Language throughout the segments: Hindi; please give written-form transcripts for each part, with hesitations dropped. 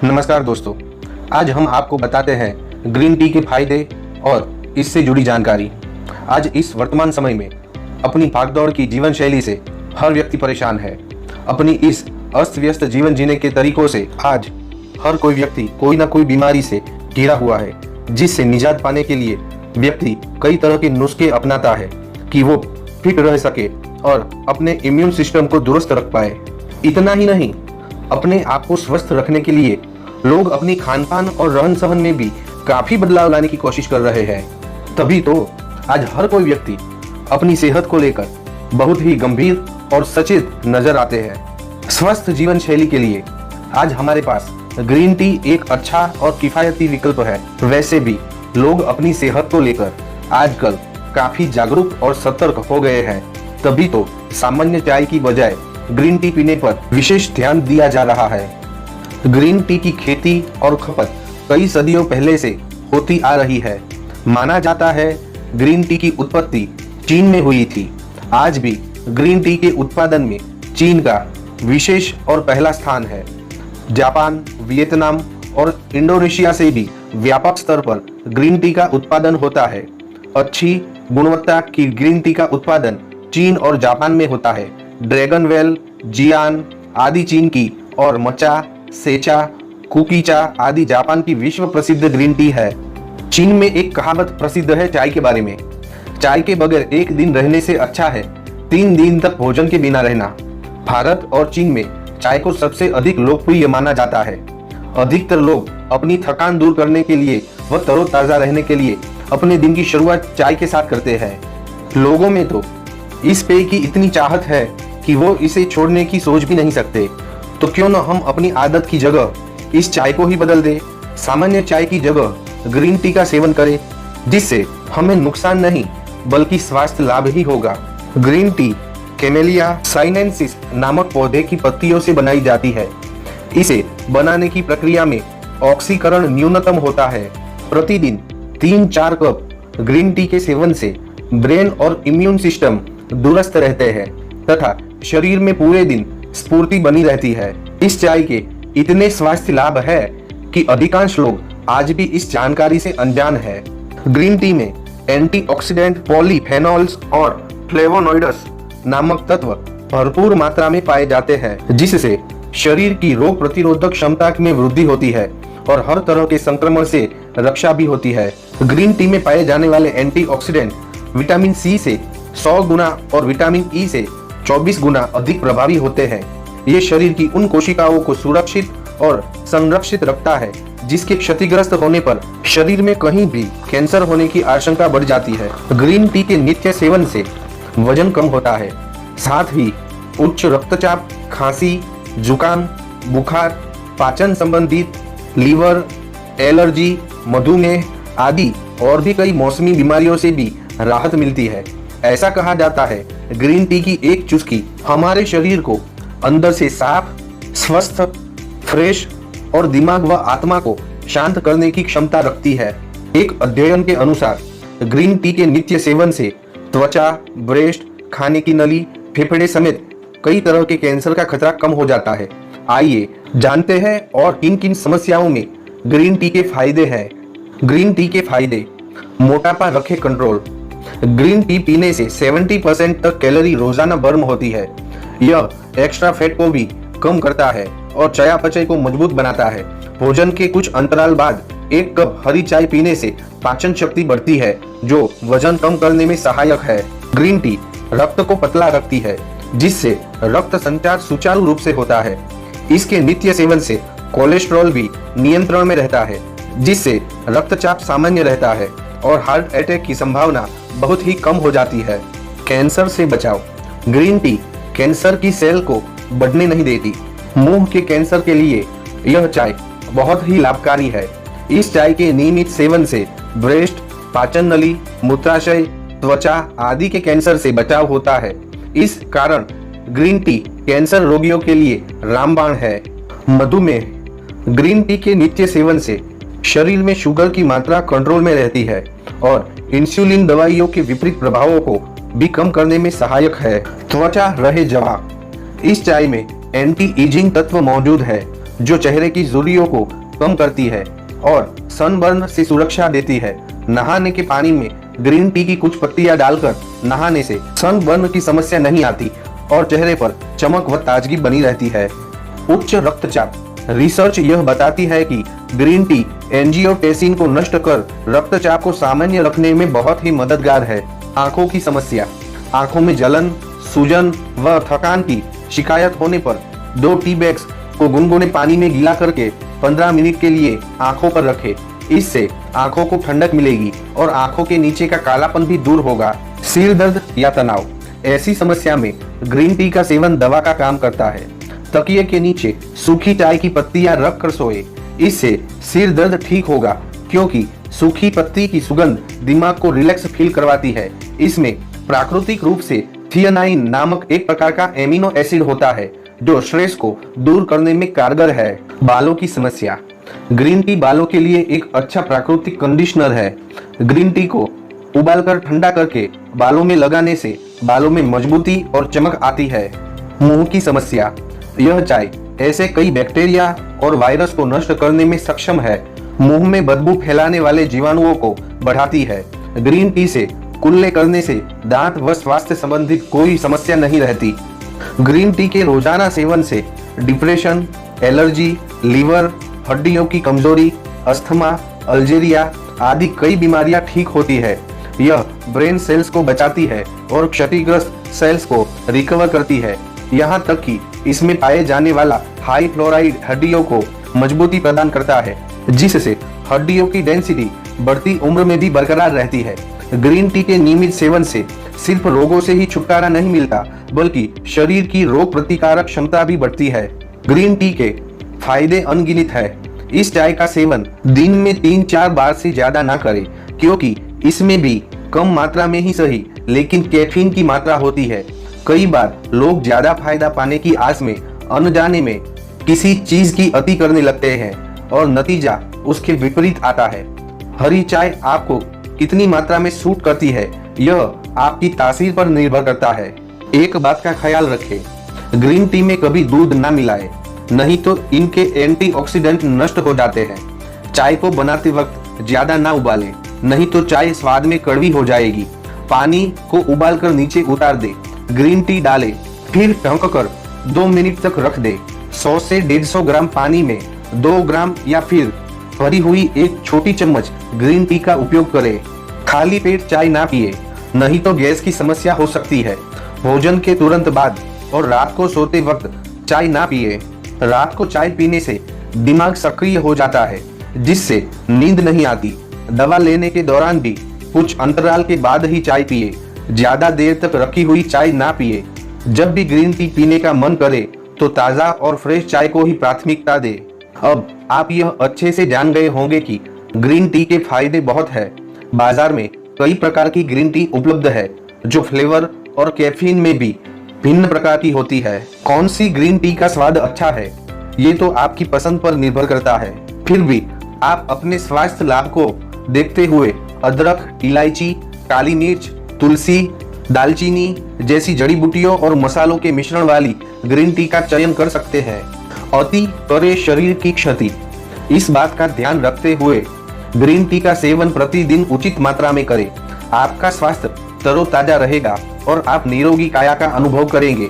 नमस्कार दोस्तों, आज हम आपको बताते हैं ग्रीन टी के फायदे और इससे जुड़ी जानकारी। आज इस वर्तमान समय में अपनी भागदौड़ की जीवन शैली से हर व्यक्ति परेशान है। अपनी इस अस्त व्यस्त जीवन जीने के तरीकों से आज हर कोई व्यक्ति कोई ना कोई बीमारी से घिरा हुआ है, जिससे निजात पाने के लिए व्यक्ति कई तरह के नुस्खे अपनाता है कि वो फिट रह सके और अपने इम्यून सिस्टम को दुरुस्त रख पाए। इतना ही नहीं, अपने आप को स्वस्थ रखने के लिए लोग अपनी खानपान और रहन सहन में भी काफी बदलाव लाने की कोशिश कर रहे हैं। तभी तो आज हर कोई व्यक्ति अपनी सेहत को लेकर बहुत ही गंभीर और सचेत नजर आते हैं। स्वस्थ जीवन शैली के लिए आज हमारे पास ग्रीन टी एक अच्छा और किफायती विकल्प है। वैसे भी लोग अपनी सेहत को लेकर आजकल काफी जागरूक और सतर्क हो गए हैं। तभी तो सामान्य चाय की बजाय ग्रीन टी पीने पर विशेष ध्यान दिया जा रहा है। ग्रीन टी की खेती और खपत कई सदियों पहले से होती आ रही है। माना जाता है ग्रीन टी की उत्पत्ति चीन में हुई थी। आज भी ग्रीन टी के उत्पादन में चीन का विशेष और पहला स्थान है। जापान, वियतनाम और इंडोनेशिया से भी व्यापक स्तर पर ग्रीन टी का उत्पादन होता है। अच्छी गुणवत्ता की ग्रीन टी का उत्पादन चीन और जापान में होता है। ड्रैगन वेल, जियान आदि चीन की और मचा, सेचा, कुकीचा आदि जापान की विश्व प्रसिद्ध ग्रीन टी है। चीन में एक कहावत प्रसिद्ध है चाय के बारे में। चाय के बगैर एक दिन रहने से अच्छा है 3 दिन तक भोजन के बिना रहना। भारत और चीन में चाय को सबसे अधिक लोकप्रिय माना जाता है। अधिकतर लोग अपनी थकान दूर करने के लिए व तरोताजा रहने के लिए अपने दिन की शुरुआत चाय के साथ करते हैं। लोगों में तो इस पेय की इतनी चाहत है कि वो इसे छोड़ने की सोच भी नहीं सकते। तो क्यों न हम अपनी आदत की जगह इस चाय को ही बदल दें। सामान्य चाय की जगह ग्रीन टी का सेवन करें, जिससे हमें नुकसान नहीं बल्कि स्वास्थ्य लाभ ही होगा। ग्रीन टी कैमेलिया साइनेंसिस नामक पौधे की पत्तियों से बनाई जाती है। इसे बनाने की प्रक्रिया में ऑक्सीकरण न्यूनतम होता है। प्रतिदिन 3-4 कप ग्रीन टी के सेवन से ब्रेन और इम्यून सिस्टम दुरुस्त रहते हैं तथा शरीर में पूरे दिन स्फूर्ति बनी रहती है। इस चाय के इतने स्वास्थ्य लाभ है कि अधिकांश लोग आज भी इस जानकारी से अनजान है। ग्रीन टी में एंटीऑक्सीडेंट, पॉलीफेनॉल्स और फ्लेवोनॉइड्स नामक तत्व भरपूर मात्रा में पाए जाते हैं, जिससे शरीर की रोग प्रतिरोधक क्षमता में वृद्धि होती है और हर तरह के संक्रमण से रक्षा भी होती है। ग्रीन टी में पाए जाने वाले एंटीऑक्सीडेंट विटामिन सी से 100 गुना और विटामिन ई से 24 गुना अधिक प्रभावी होते हैं। ये शरीर की उन कोशिकाओं को सुरक्षित और संरक्षित रखता है जिसके क्षतिग्रस्त होने पर शरीर में कहीं भी कैंसर होने की आशंका बढ़ जाती है। ग्रीन टी के नित्य सेवन से वजन कम होता है, साथ ही उच्च रक्तचाप, खांसी, जुकाम, बुखार, पाचन संबंधित, लीवर, एलर्जी, मधुमेह आदि और भी कई मौसमी बीमारियों से भी राहत मिलती है। ऐसा कहा जाता है ग्रीन टी की एक चुस्की हमारे शरीर को अंदर से साफ, स्वस्थ, फ्रेश और दिमाग व आत्मा को शांत करने की क्षमता रखती है। एक अध्ययन के अनुसार ग्रीन टी के नित्य सेवन से त्वचा, ब्रेस्ट, खाने की नली, फेफड़े समेत कई तरह के कैंसर का खतरा कम हो जाता है। आइए जानते हैं और किन किन समस्याओं में ग्रीन टी के फायदे हैं। ग्रीन टी के फायदे: मोटापा रखे कंट्रोल। ग्रीन टी पीने से 70% तक कैलोरी रोजाना बर्न होती है। यह एक्स्ट्रा फैट को भी कम करता है और चयापचय को मजबूत बनाता है। भोजन के कुछ अंतराल बाद 1 कप हरी चाय पीने से पाचन शक्ति बढ़ती है, जो वजन कम करने में सहायक है। ग्रीन टी रक्त को पतला रखती है, जिससे रक्त संचार सुचारू रूप से होता है। इसके नित्य सेवन से कोलेस्ट्रॉल भी नियंत्रण में रहता है, जिससे रक्तचाप सामान्य रहता है और हार्ट अटैक की संभावना बहुत ही कम हो जाती है। कैंसर से बचाव: ग्रीन टी कैंसर की सेल को बढ़ने नहीं देती। मुंह के कैंसर के लिए यह चाय बहुत ही लाभकारी है। इस चाय के नियमित सेवन से ब्रेस्ट, पाचन नली, मूत्राशय, त्वचा आदि के कैंसर से बचाव होता है। इस कारण ग्रीन टी कैंसर रोगियों के लिए रामबाण है। मधुमेह: ग्रीन टी के नित्य सेवन से शरीर में शुगर की मात्रा कंट्रोल में रहती है और इंसुलिन दवाइयों के विपरीत प्रभावों को भी कम करने में सहायक है। त्वचा रहे जवाब: इस चाय में एंटी एजिंग तत्व मौजूद है जो चेहरे की झुर्रियों को कम करती है और सनबर्न से सुरक्षा देती है। नहाने के पानी में ग्रीन टी की कुछ पत्तियां डालकर नहाने से सनबर्न की समस्या नहीं आती और चेहरे पर चमक व ताजगी बनी रहती है। उच्च रक्तचाप। रिसर्च यह बताती है कि ग्रीन टी एंजियोटेंसिन को नष्ट कर रक्तचाप को सामान्य रखने में बहुत ही मददगार है। आंखों की समस्या। आंखों में जलन, सूजन व थकान की शिकायत होने पर 2 टी बैग्स को गुनगुने पानी में गीला करके 15 मिनट के लिए आंखों पर रखें। इससे आंखों को ठंडक मिलेगी और आंखों के नीचे का कालापन भी दूर होगा। सिर दर्द या तनाव। ऐसी समस्या में ग्रीन टी का सेवन दवा का काम करता है। तकिए के नीचे सूखी चाय की पत्तियां रख कर सोए। इससे सिर दर्द ठीक होगा क्योंकि सूखी पत्ती की सुगंध दिमाग को रिलैक्स फील करवाती है। इसमें प्राकृतिक रूप से थियानाइन नामक एक प्रकार का एमिनो एसिड होता है जो स्ट्रेस को दूर करने में कारगर है। बालों की समस्या। ग्रीन टी बालों के लिए एक अच्छा प्राकृतिक कंडीशनर है। ग्रीन टी को उबालकर ठंडा करके बालों में लगाने से बालों में मजबूती और चमक आती है। मुंह की समस्या। यह चाय ऐसे कई बैक्टीरिया और वायरस को नष्ट करने में सक्षम है। मुंह में बदबू फैलाने वाले जीवाणुओं को बढ़ाती है। ग्रीन टी से कुल्ले करने से दांत व स्वास्थ्य संबंधित कोई समस्या नहीं रहती। ग्रीन टी के रोजाना सेवन से डिप्रेशन, एलर्जी, लीवर, हड्डियों की कमजोरी, अस्थमा, अल्जीरिया आदि कई बीमारियां ठीक होती है। यह ब्रेन सेल्स को बचाती है और क्षतिग्रस्त सेल्स को रिकवर करती है। यहाँ तक कि इसमें पाए जाने वाला हाई फ्लोराइड हड्डियों को मजबूती प्रदान करता है, जिससे हड्डियों की डेंसिटी बढ़ती उम्र में भी बरकरार रहती है। ग्रीन टी के नियमित सेवन से सिर्फ रोगों से ही छुटकारा नहीं मिलता बल्कि शरीर की रोग प्रतिकारक क्षमता भी बढ़ती है। ग्रीन टी के फायदे अनगिनत है। इस चाय का सेवन दिन में 3-4 बार से ज्यादा ना करें क्योंकि इसमें भी कम मात्रा में ही सही लेकिन कैफीन की मात्रा होती है। कई बार लोग ज्यादा फायदा पाने की आस में अनजाने में किसी चीज की अति करने लगते हैं और नतीजा उसके विपरीत आता है। हरी चाय आपको कितनी मात्रा में सूट करती है यह आपकी तासीर पर निर्भर करता है। एक बात का ख्याल रखें, ग्रीन टी में कभी दूध ना मिलाएं, नहीं तो इनके एंटीऑक्सीडेंट नष्ट हो जाते हैं। चाय को बनाते वक्त ज्यादा ना उबालें, नहीं तो चाय स्वाद में कड़वी हो जाएगी। पानी को उबालकर नीचे उतार दे, ग्रीन टी डालें, फिर ढककर 2 मिनट तक रख दे। 100 से 150 ग्राम पानी में 2 ग्राम या फिर भरी हुई एक छोटी चम्मच ग्रीन टी का उपयोग करें। खाली पेट चाय ना पिए, नहीं तो गैस की समस्या हो सकती है। भोजन के तुरंत बाद और रात को सोते वक्त चाय ना पिए। रात को चाय पीने से दिमाग सक्रिय हो जाता है जिससे नींद नहीं आती। दवा लेने के दौरान भी कुछ अंतराल के बाद ही चाय पिए। ज्यादा देर तक रखी हुई चाय ना पिए। जब भी ग्रीन टी पीने का मन करे तो ताज़ा और फ्रेश चाय को ही प्राथमिकता दे। अब आप यह अच्छे से जान गए होंगे कि ग्रीन टी के फायदे बहुत है। बाजार में कई प्रकार की ग्रीन टी उपलब्ध है जो फ्लेवर और कैफीन में भी भिन्न प्रकार की होती है। कौन सी ग्रीन टी का स्वाद अच्छा है ये तो आपकी पसंद पर निर्भर करता है। फिर भी आप अपने स्वास्थ्य लाभ को देखते हुए अदरक, इलायची, काली मिर्च, तुलसी, दालचीनी जैसी जड़ी बूटियों और मसालों के मिश्रण वाली ग्रीन टी का चयन कर सकते हैं। अति करे शरीर की क्षति। इस बात का ध्यान रखते हुए ग्रीन टी का सेवन प्रतिदिन उचित मात्रा में करें। आपका स्वास्थ्य तरोताजा रहेगा और आप निरोगी काया का अनुभव करेंगे।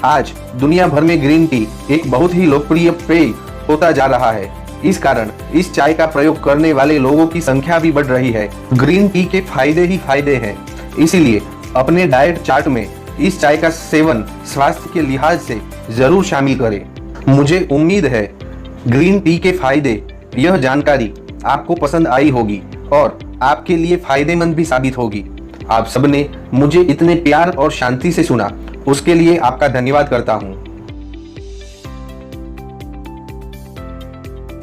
आज दुनिया भर में ग्रीन टी एक बहुत ही लोकप्रिय पेय होता जा रहा है। इस कारण इस चाय का प्रयोग करने वाले लोगों की संख्या भी बढ़ रही है। ग्रीन टी के फायदे ही फायदे हैं, इसीलिए अपने डाइट चार्ट में इस चाय का सेवन स्वास्थ्य के लिहाज से जरूर शामिल करें। मुझे उम्मीद है ग्रीन टी के फायदे यह जानकारी आपको पसंद आई होगी और आपके लिए फायदेमंद भी साबित होगी। आप सबने मुझे इतने प्यार और शांति से सुना, उसके लिए आपका धन्यवाद करता हूँ।